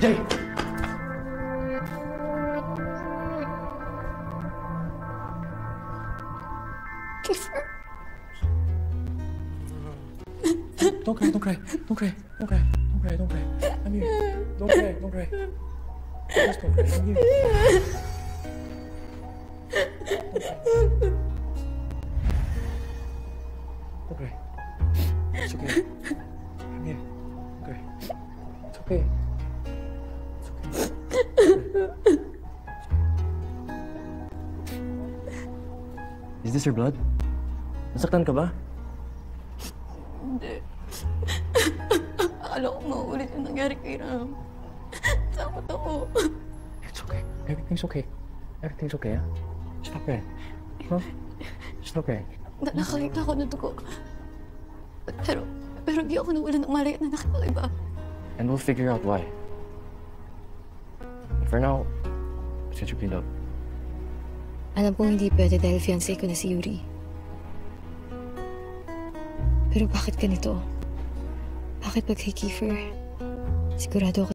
Jay! Kiefer. Don't cry, don't cry, don't cry, don't cry, don't cry, don't cry. I'm here. Don't cry, don't cry. Just don't cry, I'm here. Don't cry. It's okay. I'm here. Don't cry. It's okay. It's okay. Is this your blood? Nasaktan ka ba? Hindi. Akala ko mauulit yung nangyari kay Ram. Takot ako. It's okay. Everything's okay. Everything's okay, ha? Stop it. Huh? It's okay. Nakakita ako ng dugo. Pero hindi ako nawalan ng malay at nakakaiba. And we'll figure out why. For now, let's get you cleaned up. Alam kong hindi pwede dahil fiancé ko na si Yuri. Pero bakit ganito? Bakit pag kay Kiefer? Sigurado ako